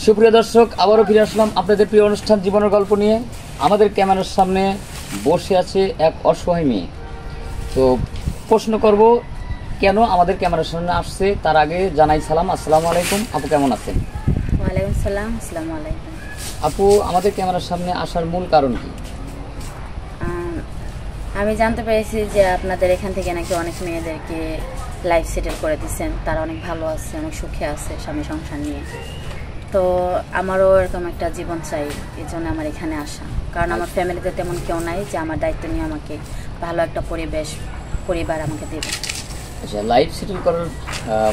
সুপ্রিয় দর্শক, আবারও ফিরে আসলাম আপনাদের প্রিয় অনুষ্ঠান জীবনের গল্প নিয়ে। আমাদের ক্যামেরার সামনে বসে আছে এক অসহায় মেয়ে। তো প্রশ্ন করব কেন আমাদের ক্যামেরার সামনে আসছে, তার আগে জানাই সালাম। আসসালামু আলাইকুম আপু, কেমন আছেন? ওয়ালাইকুম সালাম। আসসালামু আলাইকুম। আপু, আমাদের ক্যামেরার সামনে আসার মূল কারণ কি? আমি জানতে পেরেছি যে আপনাদের এখান থেকে নাকি অনেক মেয়েদেরকে লাইফ সেটেল করে দিচ্ছেন, তারা অনেক ভালো আছে, অনেক সুখে আছে স্বামী সংসার নিয়ে। তো আমারও এরকম একটা জীবন চাই, এই জন্য আমার এখানে আসা। কারণ আমার ফ্যামিলিতে তেমন কেউ নাই যে আমার দায়িত্ব নিয়ে আমাকে ভালো একটা পরিবার আমাকে দেবে। আচ্ছা, লাইফ সেটেল করার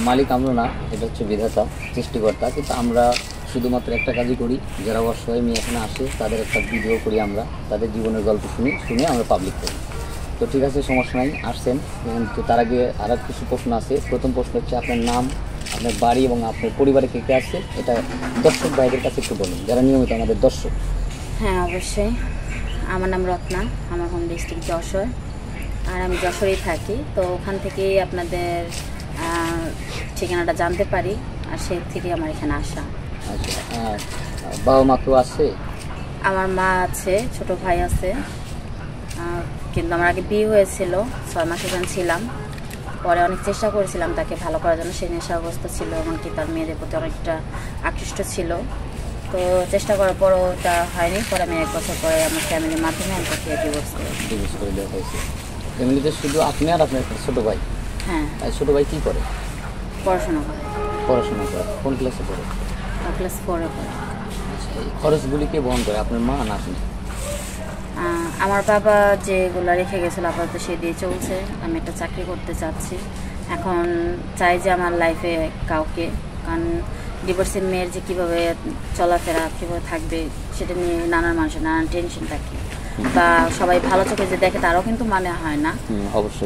মালিক আমরা না, এটা হচ্ছে বিধাতা, সৃষ্টিকর্তা। কিন্তু আমরা শুধুমাত্র একটা কাজই করি, যারা অসহায় মেয়ে এখানে আসে তাদের একটা ভিডিও করি, আমরা তাদের জীবনের গল্প শুনে আমরা পাবলিক করি। তো ঠিক আছে, সমস্যা নাই, আসছেন। কিন্তু তার আগে আর কিছু প্রশ্ন আছে। প্রথম প্রশ্ন হচ্ছে আপনার নাম, আপনার বাড়ি এবং আপনার পরিবারে কে কে আছে, এটা দর্শক ভাইদের কাছে একটু বলুন, যারা নিয়মিত আমাদের দর্শক। হ্যাঁ, অবশ্যই। আমার নাম রত্না, আমার হোম ডিস্ট্রিক্ট যশোর, আর আমি যশোরেই থাকি। তো ওখান থেকেই আপনাদের ঠিকানাটা জানতে পারি, আর সেই থেকে আমার এখানে আসা। আচ্ছা, বাবা মা কেউ আছে? আমার মা আছে, ছোট ভাই আছে, কিন্তু আমার আগে বিয়ে হয়েছিল, 6 মাস ওখানে ছিলাম। পরে অনেক চেষ্টা করেছিলাম তাকে ভালো করার জন্য, সে নেশাগ্রস্ত ছিল, এমনকি তার মেয়েদের প্রতি অনেকটা আকৃষ্ট ছিল। তো চেষ্টা করার পরও তা হয়নি। পরে আমি 1 বছর পরে আমার ফ্যামিলির মাধ্যমে আমি তাকে ডিভোর্স করে দেওয়া হয়েছে। ফ্যামিলিতে শুধু আপনি আর আপনার ছোটো ভাই? হ্যাঁ। ছোটো ভাই কী করে? পড়াশোনা করে। পড়াশোনা করে? কোন ক্লাসে পড়ে? ক্লাস 4-এ পড়ে। আচ্ছা, এই খরচগুলি কে বহন করে, আপনার মা না আপনি? আমার বাবা যেগুলো রেখে গেছিলো আপাতত সে দিয়ে চলছে। আমি একটা চাকরি করতে চাচ্ছি, এখন চাই যে আমার লাইফে কাউকে, কারণ ডিভোর্সের মেয়ের যে কীভাবে চলাফেরা, কীভাবে থাকবে, সেটা নিয়ে নানান মানুষের নানান টেনশন থাকে, বা সবাই ভালো চোখে যে দেখে তারও কিন্তু মানে হয় না।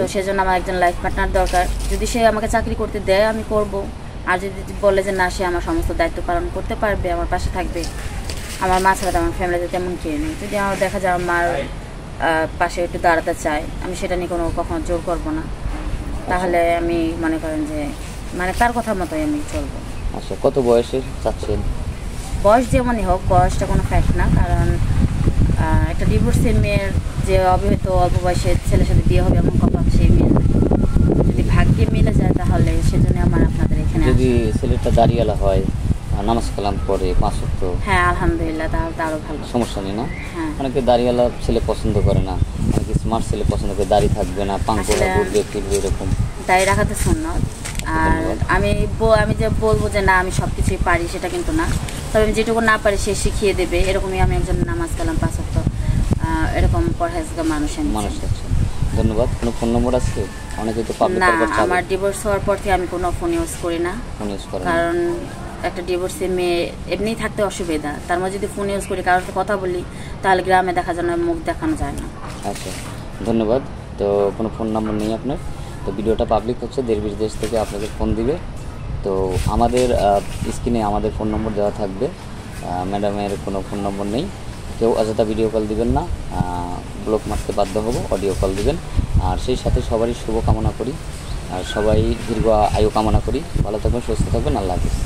তো সেজন্য আমার একজন লাইফ পার্টনার দরকার। যদি সে আমাকে চাকরি করতে দেয় আমি করব, আর যদি বলে যে না, সে আমার সমস্ত দায়িত্ব পালন করতে পারবে, আমার পাশে থাকবে, আমার মা ছাড়া আমার ফ্যামিলিতে তেমন কেউ নেই। যদি আমার দেখা যায় আমার মার পাশে একটু দাঁড়াতে চায়, আমি সেটা নিয়ে কখনো জোর করব না। তাহলে আমি মনে করেন যে তার কথা মতোই আমি চলবো। আচ্ছা, কত বয়সে চাচ্ছেন? বয়স যেমনই হোক, বয়সটা কোনো ফ্যাক্ট না। কারণ একটা ডিভোর্সের মেয়ের যে অবিবাহিত অল্প বয়সে ছেলের সাথে বিয়ে হবে এমন কথা সেই মেয়ের যদি ভাগ্যে মিলে যায়, তাহলে সেজন্য আমার আপনাদের এখানে। যদি ছেলেটা দাঁড়িয়ালা হয়, নামাজ কালাম পড়ে, 5 ওয়াক্ত, হ্যাঁ আলহামদুলিল্লাহ, তাহলে তো আরও ভালো, সমস্যা নেই না? হ্যাঁ। অনেকে দাঁড়িয়ালা ছেলে পছন্দ করে না, অনেকে স্মার্ট ছেলে পছন্দ করে, দাড়ি থাকবে না, পাঙ্কোলা ঘুরবে ফিরবে, এরকম। দাড়ি রাখাতে সুন্নত। আর আমি যে বলবো যে না আমি সব কিছুই পারি, সেটা কিন্তু না। তবে আমি যেটুকু না পারি সে শিখিয়ে দেবে, এরকমই আমি একজন নামাজ কালাম 5 ওয়াক্ত এরকম পরহেজগার মানুষ আছে। ধন্যবাদ। কোনো ফোন নম্বর আছে? অনেকে তো পাবলিক না, আমার ডিভোর্স হওয়ার পর থেকে আমি কোনো ফোন ইউজ করি না। কারণ একটা ডিভোর্সে মেয়ে এমনিই থাকতে অসুবিধা, তার মধ্যে যদি ফোন ইউজ করি, কারোর সাথে কথা বলি, তাহলে গ্রামে দেখা যায় না, মুখ দেখানো যায় না। আচ্ছা, ধন্যবাদ। তো কোনো ফোন নাম্বার নেই আপনার? তো ভিডিওটা পাবলিক হচ্ছে, দেশ থেকে আপনাকে ফোন দিবে। তো আমাদের স্ক্রিনে আমাদের ফোন নম্বর দেওয়া থাকবে। ম্যাডামের কোনো ফোন নম্বর নেই। কেউ অযথা ভিডিও কল দিবেন না, ব্লক মারতে বাধ্য হব, অডিও কল দিবেন। আর সেই সাথে সবারই শুভ কামনা করি, আর সবাই দীর্ঘ আয়ু কামনা করি। ভালো থাকবেন, সুস্থ থাকবেন, আল্লাহ হাফেজ।